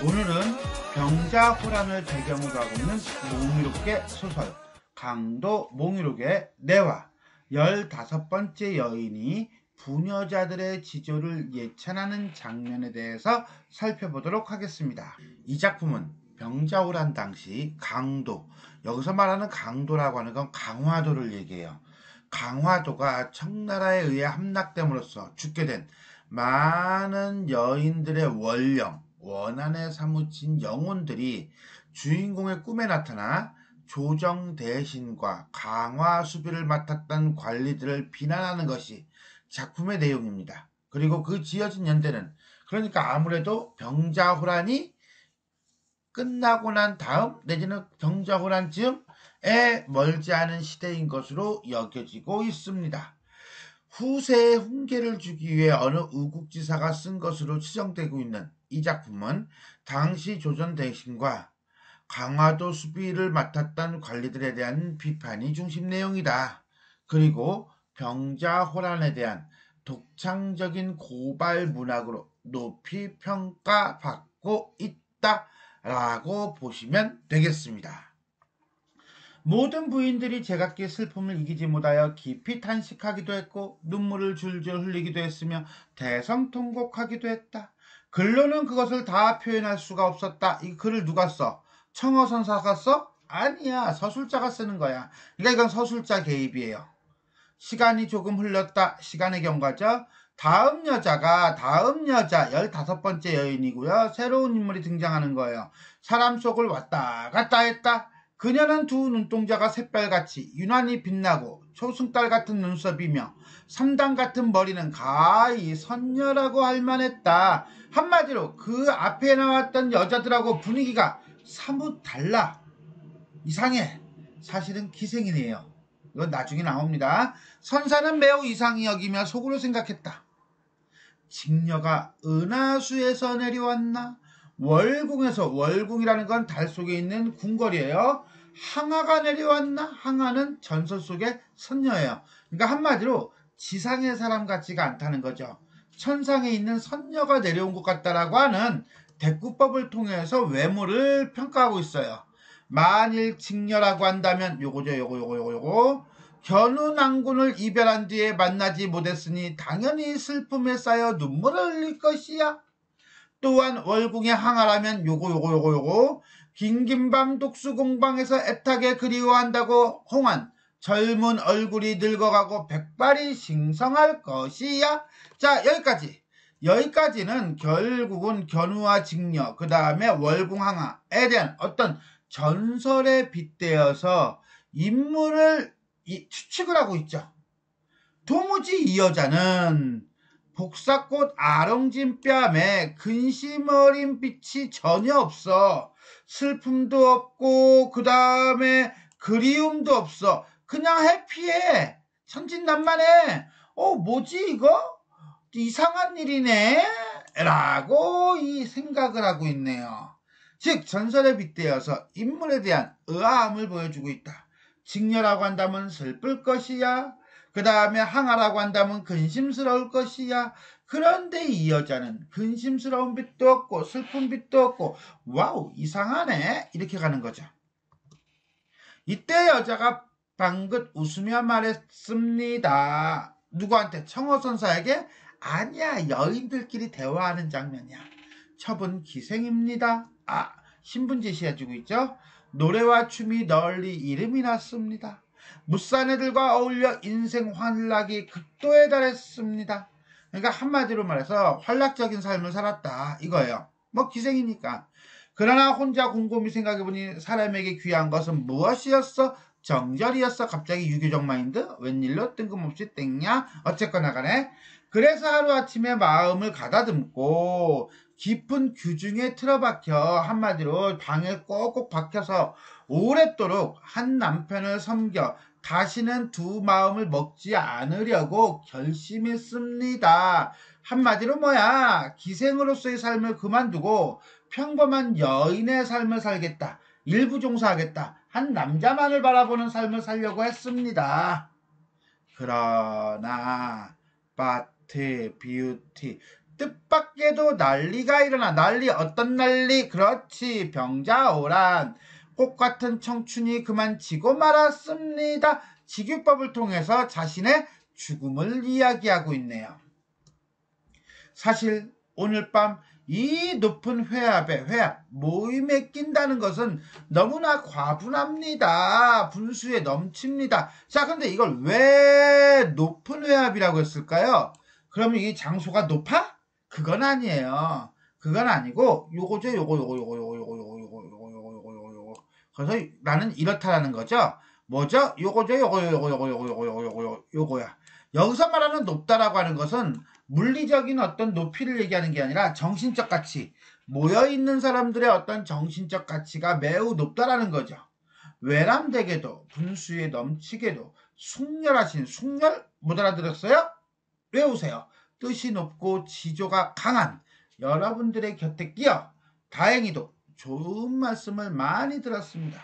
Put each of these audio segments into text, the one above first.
오늘은 병자호란을 배경으로 하고 있는 몽유록의 소설 강도 몽유록의 내화 15번째 여인이 부녀자들의 지조를 예찬하는 장면에 대해서 살펴보도록 하겠습니다. 이 작품은 병자호란 당시 강도, 여기서 말하는 강도라고 하는 건 강화도를 얘기해요. 강화도가 청나라에 의해 함락됨으로써 죽게 된 많은 여인들의 원한에 사무친 영혼들이 주인공의 꿈에 나타나 조정 대신과 강화 수비를 맡았던 관리들을 비난하는 것이 작품의 내용입니다. 그리고 그 지어진 연대는 그러니까 아무래도 병자호란이 끝나고 난 다음 내지는 병자호란쯤에 멀지 않은 시대인 것으로 여겨지고 있습니다. 후세의 훈계를 주기 위해 어느 우국지사가 쓴 것으로 추정되고 있는 이 작품은 당시 조정 대신과 강화도 수비를 맡았던 관리들에 대한 비판이 중심 내용이다. 그리고 병자호란에 대한 독창적인 고발 문학으로 높이 평가받고 있다라고 보시면 되겠습니다. 모든 부인들이 제각기 슬픔을 이기지 못하여 깊이 탄식하기도 했고 눈물을 줄줄 흘리기도 했으며 대성통곡하기도 했다. 글로는 그것을 다 표현할 수가 없었다. 이 글을 누가 써? 청어선사가 써? 아니야, 서술자가 쓰는 거야. 그러니까 이건 서술자 개입이에요. 시간이 조금 흘렀다. 시간의 경과죠. 다음 여자 15번째 여인이고요. 새로운 인물이 등장하는 거예요. 사람 속을 왔다 갔다 했다. 그녀는 두 눈동자가 샛별같이 유난히 빛나고 초승달 같은 눈썹이며 삼단 같은 머리는 가히 선녀라고 할 만했다. 한마디로 그 앞에 나왔던 여자들하고 분위기가 사뭇 달라. 이상해. 사실은 기생이네요. 이건 나중에 나옵니다. 선사는 매우 이상히 여기며 속으로 생각했다. 직녀가 은하수에서 내려왔나? 월궁에서, 월궁이라는 건 달 속에 있는 궁궐이에요. 항아가 내려왔나? 항아는 전설 속의 선녀예요. 그러니까 한마디로 지상의 사람 같지가 않다는 거죠. 천상에 있는 선녀가 내려온 것 같다라고 하는 대꾸법을 통해서 외모를 평가하고 있어요. 만일 직녀라고 한다면 요거 견우 낭군을 이별한 뒤에 만나지 못했으니 당연히 슬픔에 쌓여 눈물을 흘릴 것이야. 또한 월궁의 항아라면 요거 긴긴밤 독수공방에서 애타게 그리워한다고 홍한 젊은 얼굴이 늙어가고 백발이 싱성할 것이야. 자, 여기까지는 결국은 견우와 직녀 그 다음에 월궁 항아에 대한 어떤 전설에 빗대어서 인물을 추측을 하고 있죠. 도무지 이 여자는 복사꽃 아롱진 뺨에 근심 어린 빛이 전혀 없어. 슬픔도 없고 그 다음에 그리움도 없어. 그냥 해피해. 천진난만해. 뭐지 이거? 이상한 일이네? 라고 이 생각을 하고 있네요. 즉 전설에 빗대어서 인물에 대한 의아함을 보여주고 있다. 직녀라고 한다면 슬플 것이야. 그 다음에 항아라고 한다면 근심스러울 것이야. 그런데 이 여자는 근심스러운 빛도 없고 슬픈 빛도 없고 와우 이상하네 이렇게 가는 거죠. 이때 여자가 방긋 웃으며 말했습니다. 누구한테? 청어선사에게? 아니야, 여인들끼리 대화하는 장면이야. 첩은 기생입니다. 신분지시 해주고 있죠. 노래와 춤이 널리 이름이 났습니다. 무쌍애들과 어울려 인생 환락이 극도에 달했습니다. 그러니까 한마디로 말해서 환락적인 삶을 살았다 이거예요. 기생이니까. 그러나 혼자 곰곰이 생각해보니 사람에게 귀한 것은 무엇이었어? 정절이었어. 갑자기 유교적 마인드? 웬일로 뜬금없이 땡냐? 어쨌거나 간에 그래서 하루아침에 마음을 가다듬고 깊은 규중에 틀어박혀 한마디로 방에 꼭꼭 박혀서 오랫도록 한 남편을 섬겨 다시는 두 마음을 먹지 않으려고 결심했습니다. 한마디로 기생으로서의 삶을 그만두고 평범한 여인의 삶을 살겠다. 일부 종사하겠다. 한 남자만을 바라보는 삶을 살려고 했습니다. 그러나 바트, 비우티, 뜻밖에도 난리가 일어나. 난리, 어떤 난리? 그렇지, 병자호란. 꽃같은 청춘이 그만 지고 말았습니다. 직유법을 통해서 자신의 죽음을 이야기하고 있네요. 사실 오늘 밤 이 높은 모임에 낀다는 것은 너무나 과분합니다. 분수에 넘칩니다. 자, 근데 이걸 왜 높은 회합이라고 했을까요? 그러면 이 장소가 높아? 그건 아니에요. 그건 아니고 요거죠. 요거. 그래서 나는 이렇다라는 거죠. 뭐죠? 요거죠. 요거야. 여기서 말하는 높다라고 하는 것은 물리적인 어떤 높이를 얘기하는 게 아니라 정신적 가치, 모여있는 사람들의 어떤 정신적 가치가 매우 높다라는 거죠. 외람되게도 분수에 넘치게도 숙렬하신, 숙렬 못 알아들었어요? 외우세요. 뜻이 높고 지조가 강한 여러분들의 곁에 끼어 다행히도 좋은 말씀을 많이 들었습니다.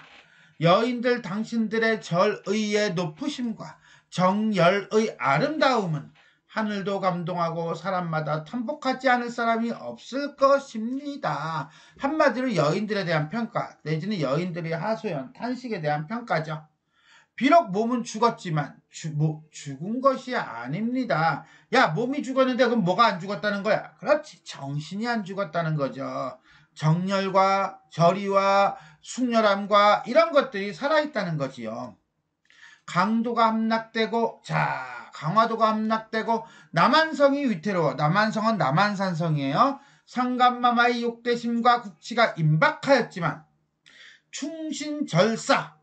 여인들 당신들의 절의의 높으심과 정열의 아름다움은 하늘도 감동하고 사람마다 탐복하지 않을 사람이 없을 것입니다. 한마디로 여인들에 대한 평가 내지는 여인들의 하소연, 탄식에 대한 평가죠. 비록 몸은 죽었지만 죽은 것이 아닙니다. 야, 몸이 죽었는데 그럼 뭐가 안 죽었다는 거야? 그렇지, 정신이 안 죽었다는 거죠. 정열과 절의와 숙렬함과 이런 것들이 살아있다는 거지요. 강도가 함락되고, 자, 강화도가 함락되고, 남한성이 위태로워. 남한성은 남한산성이에요. 상감마마의 욕대심과 국치가 임박하였지만 충신절사,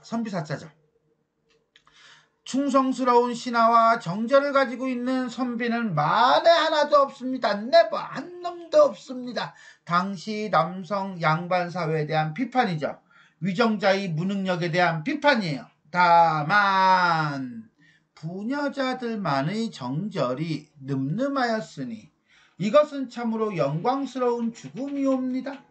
선비사자죠. 충성스러운 신하와 정절을 가지고 있는 선비는 만에 하나도 없습니다. 네버, 한 놈도 없습니다. 당시 남성 양반 사회에 대한 비판이죠. 위정자의 무능력에 대한 비판이에요. 다만 부녀자들만의 정절이 늠름하였으니 이것은 참으로 영광스러운 죽음이옵니다.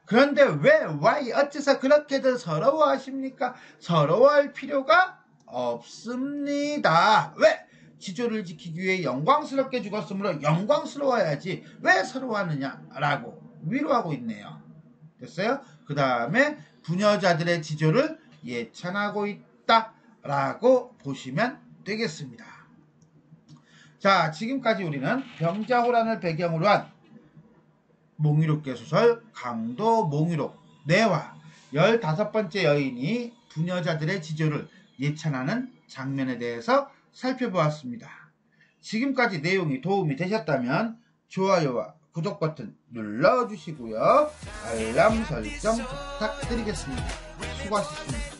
그런데 왜 어째서 그렇게들 서러워하십니까? 서러워할 필요가 없습니다. 왜? 지조를 지키기 위해 영광스럽게 죽었으므로 영광스러워야지 왜 서러워하느냐 라고 위로하고 있네요. 됐어요? 그 다음에 부녀자들의 지조를 예찬하고 있다 라고 보시면 되겠습니다. 자, 지금까지 우리는 병자호란을 배경으로 한 몽유록계 소설 강도 몽유록 내와 15번째 여인이 부녀자들의 지조를 예찬하는 장면에 대해서 살펴보았습니다. 지금까지 내용이 도움이 되셨다면 좋아요와 구독 버튼 눌러주시고요. 알람 설정 부탁드리겠습니다. 수고하셨습니다.